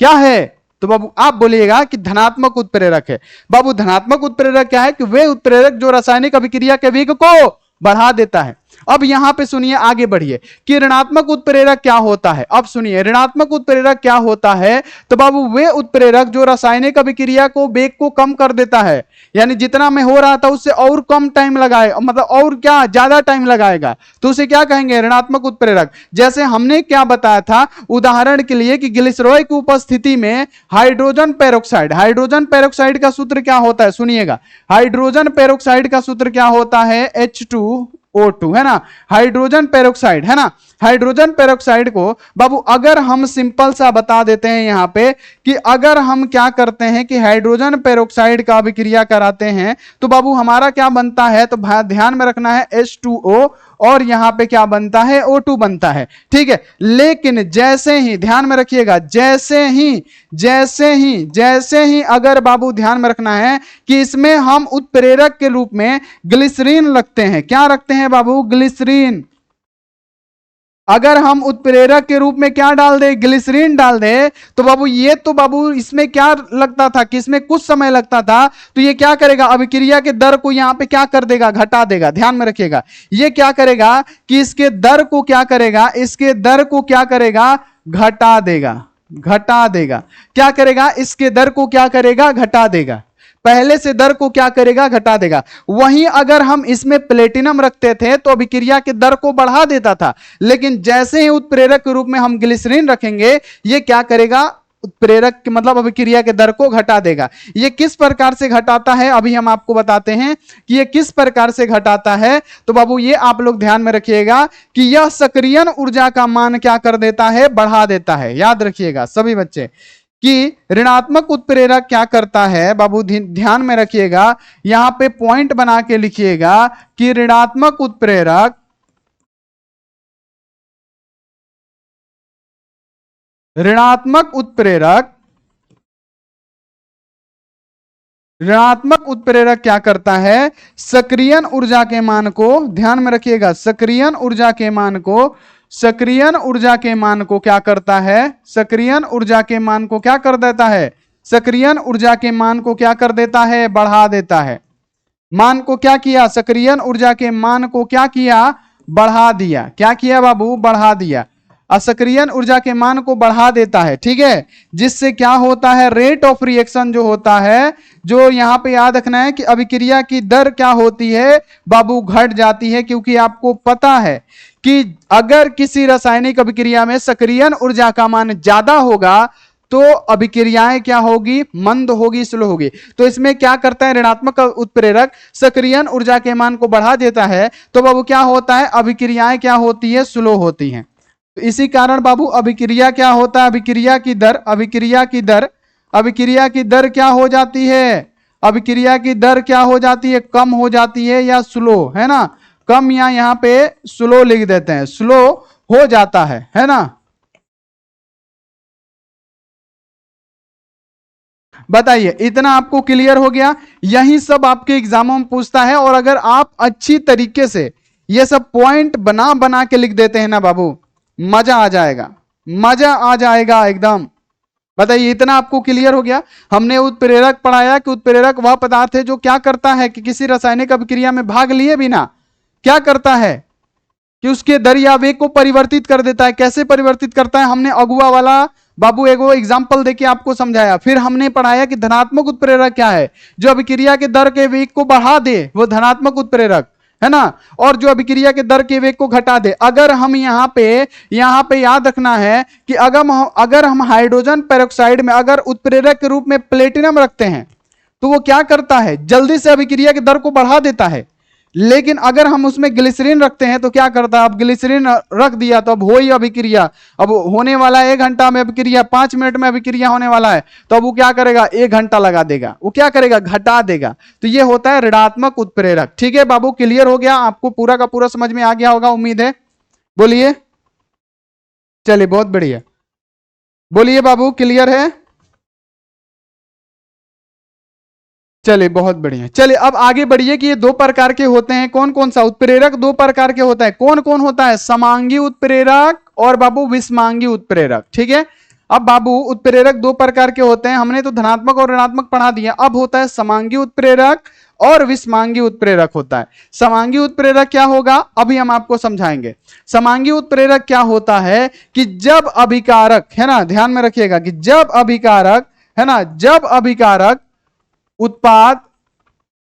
क्या है, तो बाबू आप बोलिएगा कि धनात्मक उत्प्रेरक है। बाबू धनात्मक उत्प्रेरक क्या है कि वे उत्प्रेरक जो रासायनिक अभिक्रिया के वेग को बढ़ा देता है। अब यहां पे सुनिए, आगे बढ़िए कि ऋणात्मक उत्प्रेरक क्या होता है। अब सुनिए ऋणात्मक उत्प्रेरक क्या होता है, तो बाबू वे उत्प्रेरक जो रासायनिक अभिक्रिया को वेग को कम कर देता है, यानी जितना में हो रहा था उससे और कम टाइम लगाए, मतलब और क्या ज्यादा टाइम लगाएगा, तो उसे क्या कहेंगे, ऋणात्मक उत्प्रेरक। जैसे हमने क्या बताया था उदाहरण के लिए कि ग्लिसरॉल की उपस्थिति में हाइड्रोजन पेरोक्साइड, हाइड्रोजन पेरोक्साइड का सूत्र क्या होता है, सुनिएगा, हाइड्रोजन पेरोक्साइड का सूत्र क्या होता है, H2O2, है ना, हाइड्रोजन पेरोक्साइड, है ना। हाइड्रोजन पेरोक्साइड को बाबू अगर हम सिंपल सा बता देते हैं यहां पे कि अगर हम क्या करते हैं कि हाइड्रोजन पेरोक्साइड का अभिक्रिया कराते हैं तो बाबू हमारा क्या बनता है, तो ध्यान में रखना है H2O और यहां पे क्या बनता है, O2 बनता है, ठीक है। लेकिन जैसे ही ध्यान में रखिएगा, जैसे ही अगर बाबू ध्यान में रखना है कि इसमें हम उत्प्रेरक के रूप में ग्लिसरीन रखते हैं, क्या रखते हैं बाबू, ग्लिसरीन। अगर हम उत्प्रेरक के रूप में क्या डाल दे, ग्लिसरीन डाल दे, तो बाबू ये तो बाबू इसमें क्या लगता था कि इसमें कुछ समय लगता था, तो ये क्या करेगा, अभिक्रिया के दर को यहां पे क्या कर देगा, घटा देगा। ध्यान में रखिएगा, ये क्या करेगा कि इसके दर को क्या करेगा, इसके दर को क्या करेगा, घटा देगा, घटा देगा। क्या करेगा, इसके दर को क्या करेगा, घटा देगा, पहले से दर को क्या करेगा, घटा देगा। वहीं अगर हम इसमें प्लेटिनम रखते थे तो अभिक्रिया के दर को बढ़ा देता था, लेकिन जैसे ही उत्प्रेरक के रूप में हम ग्लिसरीन रखेंगे ये क्या करेगा, उत्प्रेरक मतलब अभिक्रिया के दर को घटा देगा। ये किस प्रकार से घटाता है अभी हम आपको बताते हैं कि ये किस प्रकार से घटाता है। तो बाबू ये आप लोग ध्यान में रखिएगा कि यह सक्रियण ऊर्जा का मान क्या कर देता है, बढ़ा देता है। याद रखिएगा सभी बच्चे कि ऋणात्मक उत्प्रेरक क्या करता है, बाबू ध्यान में रखिएगा, यहां पे पॉइंट बना के लिखिएगा कि ऋणात्मक उत्प्रेरक ऋणात्मक उत्प्रेरक क्या करता है, सक्रियण ऊर्जा के मान को, ध्यान में रखिएगा, सक्रियण ऊर्जा के मान को, सक्रियण ऊर्जा के मान को क्या करता है, सक्रियण ऊर्जा के मान को क्या कर देता है, सक्रियण ऊर्जा के मान को क्या कर देता है, बढ़ा देता है। मान को क्या किया, सक्रियण ऊर्जा के मान को क्या किया, बढ़ा दिया। क्या किया बाबू, बढ़ा दिया। असक्रियण ऊर्जा के मान को बढ़ा देता है, ठीक है, जिससे क्या होता है, रेट ऑफ रिएक्शन जो होता है, जो यहां पे याद रखना है कि अभिक्रिया की दर क्या होती है बाबू, घट जाती है। क्योंकि आपको पता है कि अगर किसी रासायनिक अभिक्रिया में सक्रियण ऊर्जा का मान ज्यादा होगा तो अभिक्रियाएं क्या होगी, मंद होगी, स्लो होगी। तो इसमें क्या करता है ऋणात्मक उत्प्रेरक, सक्रियण ऊर्जा के मान को बढ़ा देता है, तो बाबू क्या होता है, अभिक्रियाएं क्या होती है, स्लो होती हैं। तो इसी कारण बाबू अभिक्रिया क्या होता है, अभिक्रिया की दर, अभिक्रिया की दर क्या हो जाती है, अभिक्रिया की दर क्या हो जाती है, कम हो जाती है या स्लो, है ना, कम या यहां पे स्लो लिख देते हैं, स्लो हो जाता है ना। बताइए इतना आपको क्लियर हो गया। यही सब आपके एग्जामों में पूछता है, और अगर आप अच्छी तरीके से ये सब पॉइंट बना बना के लिख देते हैं ना बाबू, मजा आ जाएगा, मजा आ जाएगा एकदम। बताइए इतना आपको क्लियर हो गया। हमने उत्प्रेरक पढ़ाया कि उत्प्रेरक वह पदार्थ है जो क्या करता है कि किसी रासायनिक अभिक्रिया में भाग लिए बिना क्या करता है कि उसके दर या वेग को परिवर्तित कर देता है। कैसे परिवर्तित करता है, हमने अगुआ वाला बाबू एगो एग्जाम्पल देके आपको समझाया। फिर हमने पढ़ाया कि धनात्मक उत्प्रेरक क्या है, जो अभिक्रिया के दर के वेग को बढ़ा दे वो धनात्मक उत्प्रेरक है ना, और जो अभिक्रिया के दर के वेग को घटा दे। अगर हम यहाँ पे याद रखना है कि अगर हम हाइड्रोजन पेरोक्साइड में अगर उत्प्रेरक के रूप में प्लेटिनम रखते हैं तो वो क्या करता है, जल्दी से अभिक्रिया की दर को बढ़ा देता है। लेकिन अगर हम उसमें ग्लिसरीन रखते हैं तो क्या करता है, अब ग्लिसरीन रख दिया तो अब हो ही अभिक्रिया, अब होने वाला है 1 घंटा में अभिक्रिया, 5 मिनट में अभिक्रिया होने वाला है, तो अब वो क्या करेगा, 1 घंटा लगा देगा, वो क्या करेगा, घटा देगा। तो ये होता है ऋणात्मक उत्प्रेरक। ठीक है बाबू, क्लियर हो गया आपको, पूरा का पूरा समझ में आ गया होगा उम्मीद है। बोलिए, चलिए बहुत बढ़िया, बोलिए बाबू क्लियर है, चलिए बहुत बढ़िया। चलिए अब आगे बढ़िए कि ये 2 प्रकार के होते हैं, कौन कौन सा उत्प्रेरक 2 प्रकार के होता है, कौन कौन होता है, समांगी उत्प्रेरक और बाबू विषमांगी उत्प्रेरक। ठीक है, अब बाबू उत्प्रेरक 2 प्रकार के होते हैं, हमने तो धनात्मक और ऋणात्मक पढ़ा दिया। अब होता है समांगी उत्प्रेरक और विषमांगी उत्प्रेरक होता है। समांगी उत्प्रेरक क्या होगा अभी हम आपको समझाएंगे। समांगी उत्प्रेरक क्या होता है कि जब अभिकारक, है ना, ध्यान में रखिएगा कि जब अभिकारक, है ना, जब अभिकारक, उत्पाद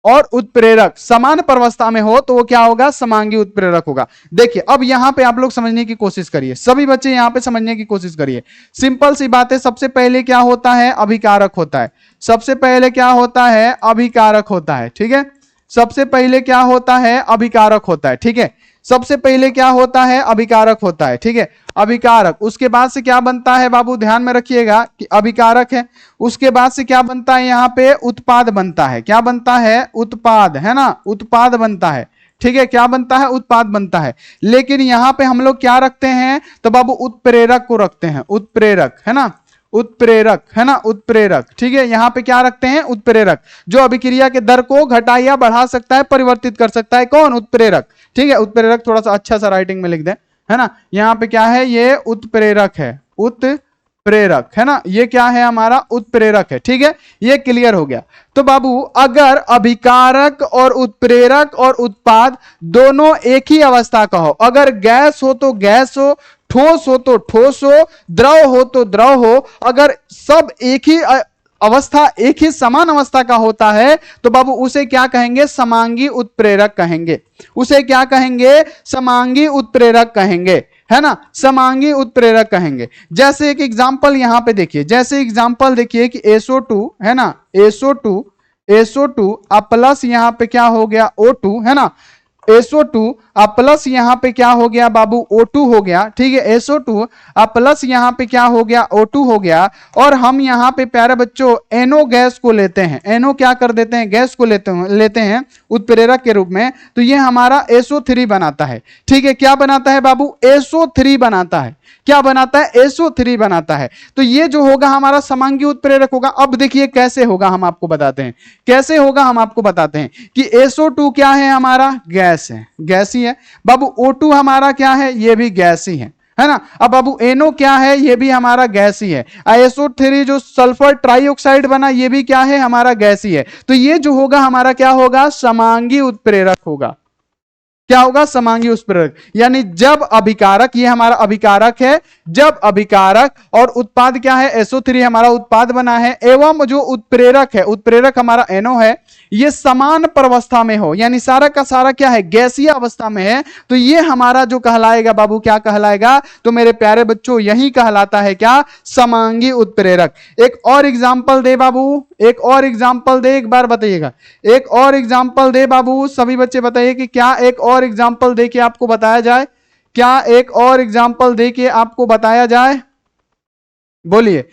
और उत्प्रेरक समान प्रवस्था में हो तो वो क्या होगा, समांगी उत्प्रेरक होगा। देखिए अब यहां पे आप लोग समझने की कोशिश करिए, सभी बच्चे यहां पे समझने की कोशिश करिए। सिंपल सी बात है, सबसे पहले क्या होता है, अभिकारक होता है। सबसे पहले क्या होता है, अभिकारक होता है। ठीक है, सबसे पहले क्या होता है, अभिकारक होता है। ठीक है, सबसे पहले क्या होता है, अभिकारक होता है। ठीक है, अभिकारक, उसके बाद से क्या बनता है बाबू, ध्यान में रखिएगा कि अभिकारक है, उसके बाद से क्या बनता है, यहां पे उत्पाद बनता है। क्या बनता है, उत्पाद, है ना, उत्पाद बनता है। ठीक है, क्या बनता है, उत्पाद बनता है। लेकिन यहां पे हम लोग क्या रखते हैं, तो बाबू उत्प्रेरक को रखते हैं, उत्प्रेरक, है ना, उत्प्रेरक, है ना, उत्प्रेरक। ठीक है, यहां पे क्या रखते हैं, उत्प्रेरक, जो अभिक्रिया के दर को घटा या बढ़ा सकता है, परिवर्तित कर सकता है, कौन, उत्प्रेरक। ठीक है, उत्प्रेरक थोड़ा सा अच्छा सा राइटिंग में लिख दें, है ना, यहां पे क्या है, ये उत्प्रेरक है, उत्प्रेरक, है ना, ये क्या है हमारा, उत्प्रेरक है। ठीक है, ये क्लियर हो गया। तो बाबू अगर अभिकारक और उत्प्रेरक और उत्पाद दोनों एक ही अवस्था का हो, अगर गैस हो तो गैस हो, ठोस हो तो ठोस हो, द्रव हो तो द्रव हो, अगर सब एक ही अवस्था, एक ही समान अवस्था का होता है तो बाबू उसे क्या कहेंगे, समांगी उत्प्रेरक कहेंगे। उसे क्या कहेंगे, समांगी उत्प्रेरक कहेंगे, है ना, समांगी उत्प्रेरक कहेंगे। जैसे एक एग्जांपल यहां पे देखिए, जैसे एग्जांपल देखिए कि SO2 है ना, SO2 अब प्लस यहां पे क्या हो गया O2 है ना, SO2 अब प्लस यहां पे क्या हो गया बाबू O2 हो गया, ठीक है। SO2 अब प्लस यहां पे क्या हो गया O2 हो गया, और हम यहां पे प्यारे बच्चों NO गैस को लेते हैं, NO क्या कर देते हैं, गैस को लेते हैं उत्प्रेरक के रूप में, तो ये हमारा SO3 बनाता है, ठीक है। क्या बनाता है बाबू, SO3 बनाता है, क्या बनाता है, SO3 बनाता है। तो ये जो होगा हमारा समांगी उत्प्रेरक होगा। अब देखिए कैसे होगा, हम आपको बताते हैं कैसे होगा, हम आपको बताते हैं कि SO2 क्या है, हमारा गैस है, गैस ही है बाबू। O2 हमारा क्या है, ये भी गैस ही है ना। अब बाबू NO क्या है, ये भी हमारा गैस ही है। SO3 जो सल्फर ट्राइऑक्साइड बना, ये भी क्या है, हमारा गैस ही है। तो ये जो होगा हमारा क्या होगा, समांगी उत्प्रेरक होगा। क्या होगा, समांगी उत्प्रेरक। यानी जब अभिकारक, ये हमारा अभिकारक है, जब अभिकारक और उत्पाद क्या है, SO3 हमारा उत्पाद बना है, एवं जो उत्प्रेरक है, उत्प्रेरक हमारा NO है, ये समान प्रवस्था में हो, यानी सारा का सारा क्या है, गैसीय अवस्था में है, तो ये हमारा जो कहलाएगा बाबू, क्या कहलाएगा, तो मेरे प्यारे बच्चों यही कहलाता है क्या, समांगी उत्प्रेरक। एक और एग्जांपल दे बाबू, एक और एग्जांपल दे, एक बार बताइएगा, एक और एग्जांपल दे बाबू, सभी बच्चे बताइए कि क्या एक और एग्जांपल दे के आपको बताया जाए, क्या एक और एग्जांपल दे के आपको बताया जाए, बोलिए,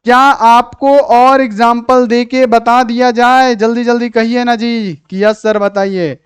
क्या आपको और एग्जाम्पल देके बता दिया जाए, जल्दी जल्दी कहिए ना जी कि यस सर बताइए।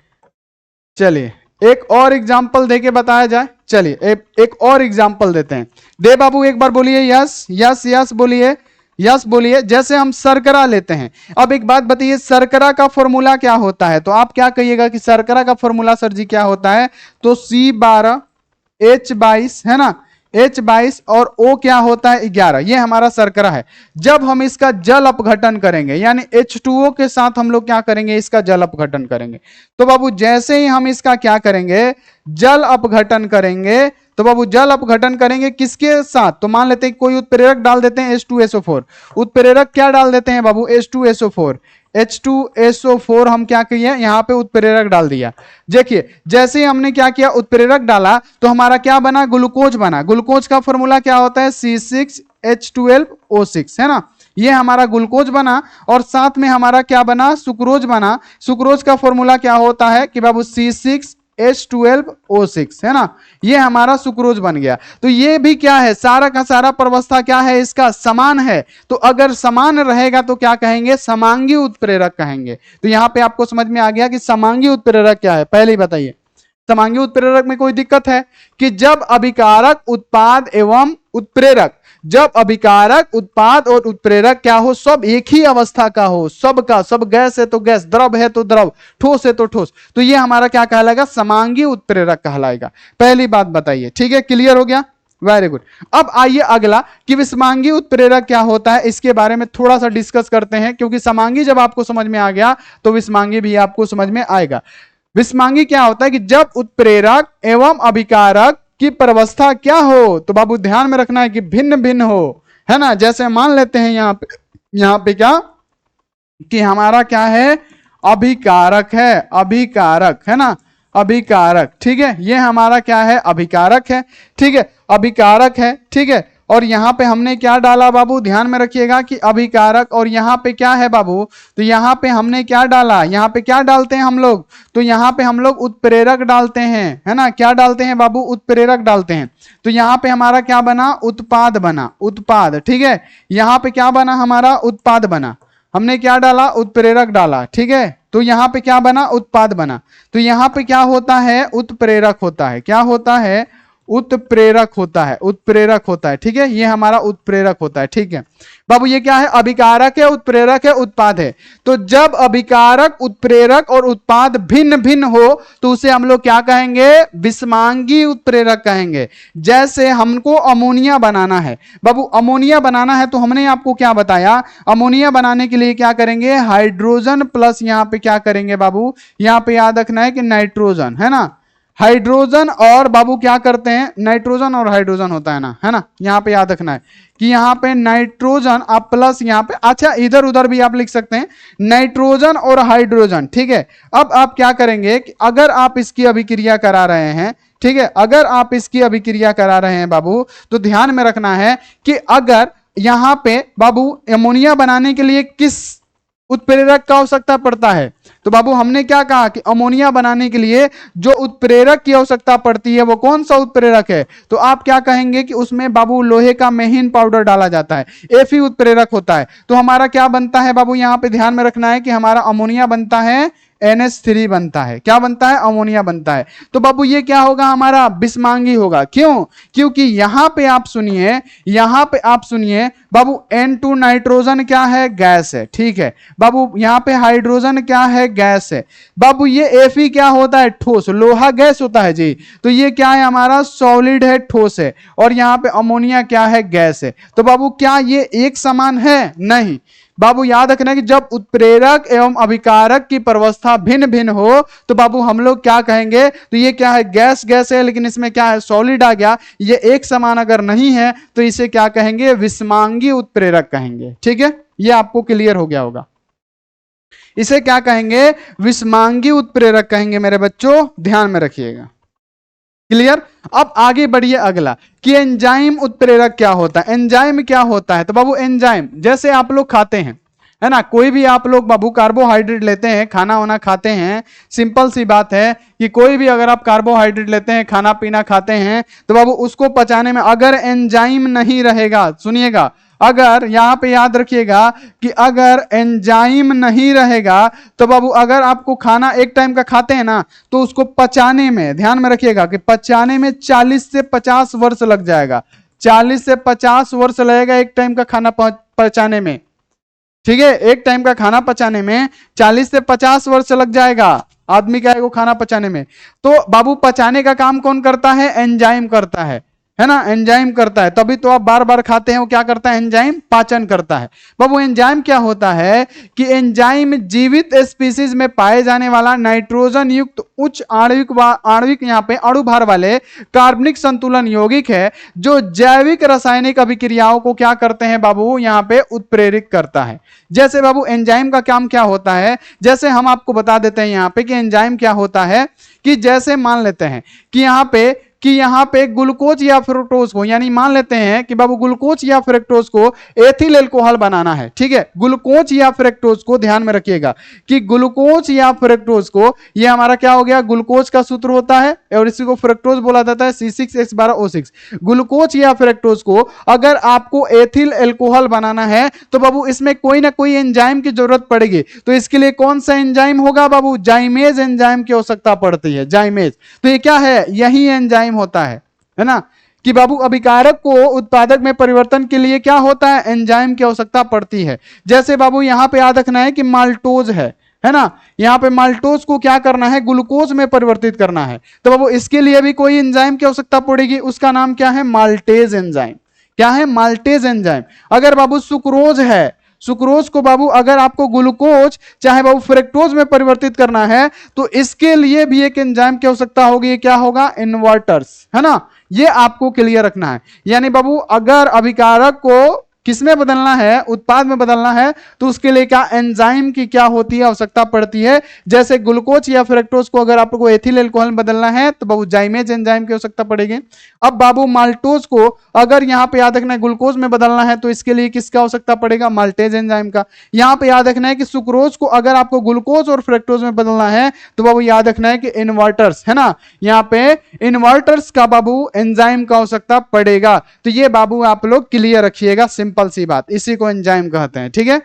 चलिए एक और एग्जाम्पल देके बताया जाए, चलिए एक और एग्जाम्पल देते हैं, दे बाबू एक बार बोलिए, यस यस यस बोलिए, यस बोलिए। जैसे हम शर्करा लेते हैं, अब एक बात बताइए, शर्करा का फॉर्मूला क्या होता है, तो आप क्या कहिएगा कि शर्करा का फॉर्मूला सर जी क्या होता है, तो C12H22 है ना, H22 और O क्या होता है 11, ये हमारा शर्करा है। जब हम इसका जल अपघटन करेंगे, यानी H2O के साथ हम लोग क्या करेंगे, इसका जल अपघटन करेंगे, तो बाबू जैसे ही हम इसका क्या करेंगे, जल अपघटन करेंगे, तो बाबू जल अपघटन करेंगे किसके साथ, तो मान लेते हैं कोई उत्प्रेरक डाल देते हैं H2SO4, उत्प्रेरक क्या डाल देते हैं बाबू, H2SO4, H2SO4 हम क्या किए, यहां पे उत्प्रेरक डाल दिया। देखिए जैसे ही हमने क्या किया, उत्प्रेरक डाला, तो हमारा क्या बना, ग्लूकोज बना। ग्लूकोज का फॉर्मूला क्या होता है, C6H12O6 है ना, ये हमारा ग्लूकोज बना, और साथ में हमारा क्या बना, सुक्रोज बना। सुक्रोज का फॉर्मूला क्या होता है कि बाबू C6H12O6 है ना, ये हमारा सुक्रोज बन गया। तो ये भी क्या है, सारा का सारा प्रवस्था क्या है, इसका समान है। तो अगर समान रहेगा तो क्या कहेंगे, समांगी उत्प्रेरक कहेंगे। तो यहां पे आपको समझ में आ गया कि समांगी उत्प्रेरक क्या है, पहले ही बताइए। समांगी उत्प्रेरक में कोई दिक्कत है कि जब अभिकारक, उत्पाद एवं उत्प्रेरक, जब अभिकारक, उत्पाद और उत्प्रेरक क्या हो, सब एक ही अवस्था का हो, सब का सब, गैस है तो गैस, द्रव है तो द्रव, ठोस है तो ठोस, तो ये हमारा क्या कहलाएगा, समांगी उत्प्रेरक कहलाएगा। पहली बात बताइए, ठीक है, क्लियर हो गया, वेरी गुड। अब आइए अगला कि विषमांगी उत्प्रेरक क्या होता है, इसके बारे में थोड़ा सा डिस्कस करते हैं, क्योंकि समांगी जब आपको समझ में आ गया तो विषमांगी भी आपको समझ में आएगा। विषमांगी क्या होता है कि जब उत्प्रेरक एवं अभिकारक की प्रवस्था क्या हो, तो बाबू ध्यान में रखना है कि भिन्न भिन्न हो, है ना। जैसे मान लेते हैं यहां पे क्या कि हमारा क्या है, अभिकारक है, अभिकारक है ना, अभिकारक, ठीक है, ये हमारा क्या है, अभिकारक है, ठीक है, अभिकारक है, ठीक है। और यहां पे हमने क्या डाला बाबू, ध्यान में रखिएगा कि अभिकारक, और यहां पे क्या है बाबू, तो यहां पे हमने क्या डाला, यहां पे क्या डालते हैं हम लोग, तो यहां पे हम लोग उत्प्रेरक डालते हैं, है ना, क्या डालते हैं बाबू, उत्प्रेरक डालते हैं। तो यहां पे हमारा क्या बना, उत्पाद बना, उत्पाद, ठीक है, यहां पे क्या बना, हमारा उत्पाद बना, हमने क्या डाला, उत्प्रेरक डाला, ठीक है, तो यहां पे क्या बना, उत्पाद बना। तो यहां पे क्या होता है, उत्प्रेरक होता है, क्या होता है, उत्प्रेरक होता है, उत्प्रेरक होता है, ठीक है, ये हमारा उत्प्रेरक होता है, ठीक है बाबू। ये क्या है, अभिकारक है, उत्प्रेरक है, उत्पाद है। तो जब अभिकारक, उत्प्रेरक और उत्पाद भिन्न भिन्न हो तो उसे हम लोग क्या कहेंगे, विषमांगी उत्प्रेरक कहेंगे। जैसे हमको अमोनिया बनाना है बाबू, अमोनिया बनाना है, तो हमने आपको क्या बताया, अमोनिया बनाने के लिए क्या करेंगे, हाइड्रोजन प्लस यहां पे क्या करेंगे बाबू, यहां पे याद रखना है कि नाइट्रोजन, है ना, हाइड्रोजन और बाबू क्या करते हैं, नाइट्रोजन और हाइड्रोजन होता है ना, है ना, यहां पे याद रखना है कि यहां पे नाइट्रोजन आप प्लस यहां पे, अच्छा इधर उधर भी आप लिख सकते हैं, नाइट्रोजन और हाइड्रोजन, ठीक है। अब आप क्या करेंगे कि अगर आप इसकी अभिक्रिया करा रहे हैं, ठीक है। अगर आप इसकी अभिक्रिया करा रहे हैं बाबू, तो ध्यान में रखना है कि अगर यहां पे बाबू अमोनिया बनाने के लिए किस उत्प्रेरक का आवश्यकता पड़ता है, तो बाबू हमने क्या कहा कि अमोनिया बनाने के लिए जो उत्प्रेरक की आवश्यकता पड़ती है वो कौन सा उत्प्रेरक है, तो आप क्या कहेंगे कि उसमें बाबू लोहे का मेहिन पाउडर डाला जाता है, एफी उत्प्रेरक होता है। तो हमारा क्या बनता है बाबू, यहां पे ध्यान में रखना है कि हमारा अमोनिया बनता है NH3 बनता है। क्या बनता है, अमोनिया बनता है। तो बाबू ये क्या होगा, हमारा बिस्मांगी होगा। क्यों, क्योंकि यहां पे आप सुनिए, यहां पे आप सुनिए बाबू, N2 नाइट्रोजन क्या है, गैस है, ठीक है बाबू। यहां पे हाइड्रोजन क्या है, गैस है बाबू। ये Fe क्या होता है, ठोस, लोहा गैस होता है जी। तो ये क्या है, हमारा सॉलिड है, ठोस है। और यहां पे अमोनिया क्या है, गैस है। तो बाबू क्या ये एक समान है, नहीं बाबू। याद रखना कि जब उत्प्रेरक एवं अभिकारक की प्रवस्था भिन्न भिन्न हो तो बाबू हम लोग क्या कहेंगे, तो ये क्या है, गैस गैस है, लेकिन इसमें क्या है, सॉलिड आ गया। ये एक समान अगर नहीं है तो इसे क्या कहेंगे, विषमांगी उत्प्रेरक कहेंगे। ठीक है, ये आपको क्लियर हो गया होगा। इसे क्या कहेंगे, विषमांगी उत्प्रेरक कहेंगे मेरे बच्चों, ध्यान में रखिएगा। क्लियर। अब आगे बढ़िए अगला कि एंजाइम उत्प्रेरक क्या होता है। एंजाइम क्या होता है, तो बाबू एंजाइम जैसे आप लोग खाते हैं, है ना, कोई भी आप लोग बाबू कार्बोहाइड्रेट लेते हैं, खाना वाना खाते हैं, सिंपल सी बात है कि कोई भी अगर आप कार्बोहाइड्रेट लेते हैं, खाना पीना खाते हैं, तो बाबू उसको पचाने में अगर एंजाइम नहीं रहेगा, सुनिएगा, अगर यहां पे याद रखिएगा कि अगर एंजाइम नहीं रहेगा तो बाबू अगर आपको खाना एक टाइम का खाते हैं ना, तो उसको पचाने में, ध्यान में रखिएगा कि पचाने में 40 से 50 वर्ष लग जाएगा। 40 से 50 वर्ष लगेगा एक टाइम का खाना पचाने में। ठीक है, एक टाइम का खाना पचाने में 40 से 50 वर्ष लग जाएगा आदमी का खाना पचाने में। तो बाबू पचाने का काम कौन करता है, एंजाइम करता है ना, एंजाइम करता है। तभी तो आप बार बार खाते हैं, वो क्या करता है, एंजाइम पाचन करता है। बाबू एंजाइम क्या होता है कि एंजाइम जीवित स्पीसीज में पाए जाने वाला नाइट्रोजन युक्त उच्च आणविक यहाँ पे अणु भार वाले कार्बनिक संतुलन यौगिक है, जो जैविक रासायनिक अभिक्रियाओं को क्या करते हैं बाबू, यहाँ पे उत्प्रेरित करता है। जैसे बाबू एंजाइम का काम क्या होता है, जैसे हम आपको बता देते हैं यहाँ पे कि एंजाइम क्या होता है, कि जैसे मान लेते हैं कि यहाँ पे ग्लूकोज या फ्रुक्टोज को, यानी मान लेते हैं कि बाबू ग्लूकोज या फ्रुक्टोज को एथिल अल्कोहल बनाना है। ठीक है, ग्लूकोज या फ्रुक्टोज को ध्यान में रखिएगा कि ग्लूकोज या फ्रुक्टोज को, ये हमारा क्या हो गया, ग्लूकोज का सूत्र होता है और इसी को फ्रुक्टोज बोला जाता है, C6H12O6। ग्लूकोज या फ्रुक्टोज को अगर आपको एथिल अल्कोहल बनाना है तो बाबू इसमें कोई ना कोई एंजाइम की जरूरत पड़ेगी। तो इसके लिए कौन सा एंजाइम होगा बाबू, जाइमेज एंजाइम की आवश्यकता पड़ती है, जाइमेज। तो ये क्या है, यही एंजाइम होता है ना, कि बाबू अभिकारक को उत्पादक में परिवर्तन के लिए क्या होता है, एंजाइम की आवश्यकता पड़ती है। जैसे बाबू यहां पे याद रखना है कि माल्टोज है ना, यहां पे माल्टोज को क्या करना है, ग्लूकोज में परिवर्तित करना है। तो बाबू इसके लिए भी कोई एंजाइम की आवश्यकता पड़ेगी, उसका नाम क्या है, माल्टेज एंजाइम। क्या है, माल्टेज एंजाइम। अगर बाबू सुक्रोज है, सुक्रोज को बाबू अगर आपको ग्लूकोज चाहे बाबू फ्रक्टोज में परिवर्तित करना है तो इसके लिए भी एक एंजाइम की आवश्यकता होगी, क्या होगा, इन्वर्टर्स, है ना। ये आपको क्लियर रखना है। यानी बाबू अगर अभिकारक को किसमें बदलना है, उत्पाद में बदलना है, तो उसके लिए क्या एंजाइम की क्या होती है, आवश्यकता पड़ती है। जैसे ग्लूकोज या फ्रक्टोज को अगर आपको एथिल अल्कोहल में बदलना है तो बाबू जाइमेज एंजाइम की आवश्यकता पड़ेगी। अब बाबू माल्टोज को अगर यहां पे याद रखना है ग्लूकोज में बदलना है तो इसके लिए किसका आवश्यकता पड़ेगा, माल्टेज एंजाइम का। यहां पे याद रखना है कि सुक्रोज को अगर आपको ग्लूकोज और फ्रक्टोज में बदलना है तो बाबू याद रखना है कि इन्वर्टर्स, है ना, यहां पे इन्वर्टर्स का बाबू एंजाइम का आवश्यकता पड़ेगा। तो ये बाबू आप लोग क्लियर रखिएगा, सिंपल सी बात, इसी को एंजाइम कहते हैं। ठीक है,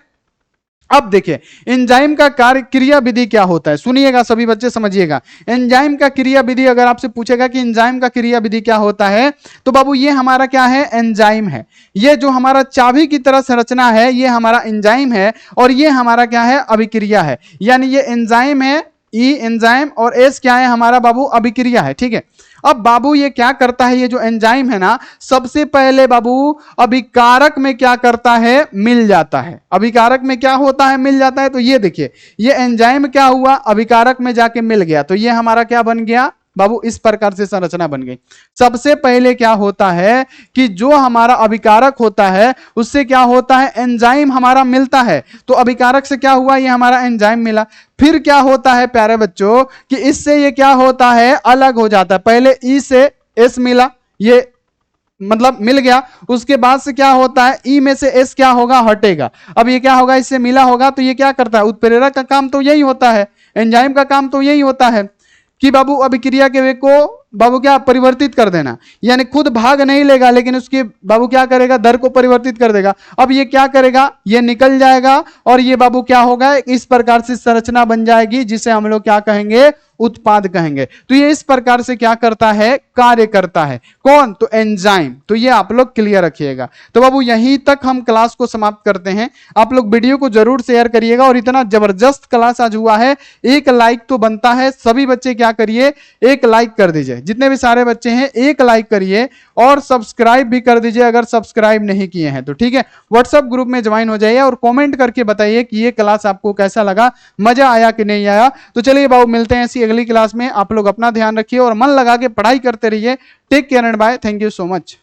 अब देखिए एंजाइम का कार्य क्रिया विधि क्या होता है, सुनिएगा सभी बच्चे, समझिएगा। एंजाइम का क्रिया विधि अगर आपसे पूछेगा कि एंजाइम का क्रिया विधि क्या होता है, तो बाबू ये हमारा क्या है, एंजाइम है। ये जो हमारा चाबी की तरह संरचना है ये हमारा एंजाइम है, और ये हमारा क्या है, अभिक्रिया है। यानी ये एंजाइम है, ई एंजाइम, और एस क्या है, हमारा बाबू अभिक्रिया है। ठीक है, अब बाबू ये क्या करता है, ये जो एंजाइम है ना, सबसे पहले बाबू अभिकारक में क्या करता है, मिल जाता है। अभिकारक में क्या होता है, मिल जाता है। तो ये देखिए ये एंजाइम क्या हुआ, अभिकारक में जाके मिल गया, तो ये हमारा क्या बन गया, बाबू इस प्रकार से संरचना बन गई। सबसे पहले क्या होता है कि जो हमारा अभिकारक होता है उससे क्या होता है, एंजाइम हमारा मिलता है। तो अभिकारक से क्या हुआ, ये हमारा एंजाइम मिला। फिर क्या होता है प्यारे बच्चों कि इससे ये क्या होता है, अलग हो जाता है। पहले ई से एस मिला, ये मतलब मिल गया। उसके बाद से क्या होता है, ई में से एस क्या होगा, हटेगा। अब ये क्या होगा, इससे मिला होगा तो ये क्या करता है, उत्प्रेरक का काम तो यही होता है, एंजाइम का काम तो यही होता है कि बाबू अभिक्रिया के वेग को बाबू क्या परिवर्तित कर देना, यानी खुद भाग नहीं लेगा लेकिन उसके बाबू क्या करेगा, दर को परिवर्तित कर देगा। अब ये क्या करेगा, ये निकल जाएगा और ये बाबू क्या होगा, इस प्रकार से संरचना बन जाएगी जिसे हम लोग क्या कहेंगे, उत्पाद कहेंगे। तो ये इस प्रकार से क्या करता है, कार्य करता है। कौन, तो एंजाइम। तो ये आप लोग क्लियर रखिएगा। तो बाबू यहीं तक हम क्लास को समाप्त करते हैं। आप लोग वीडियो को जरूर शेयर करिएगा। और इतना जबरदस्त क्लास आज हुआ है, एक लाइक तो बनता है। सभी बच्चे क्या करिए, एक लाइक कर दीजिए, जितने भी सारे बच्चे हैं एक लाइक करिए और सब्सक्राइब भी कर दीजिए अगर सब्सक्राइब नहीं किए हैं तो। ठीक है, व्हाट्सएप ग्रुप में ज्वाइन हो जाइए और कमेंट करके बताइए कि ये क्लास आपको कैसा लगा, मजा आया कि नहीं आया। तो चलिए बाबू मिलते हैं ऐसी अगली क्लास में। आप लोग अपना ध्यान रखिए और मन लगा के पढ़ाई करते रहिए। Take care and bye. Thank you so much.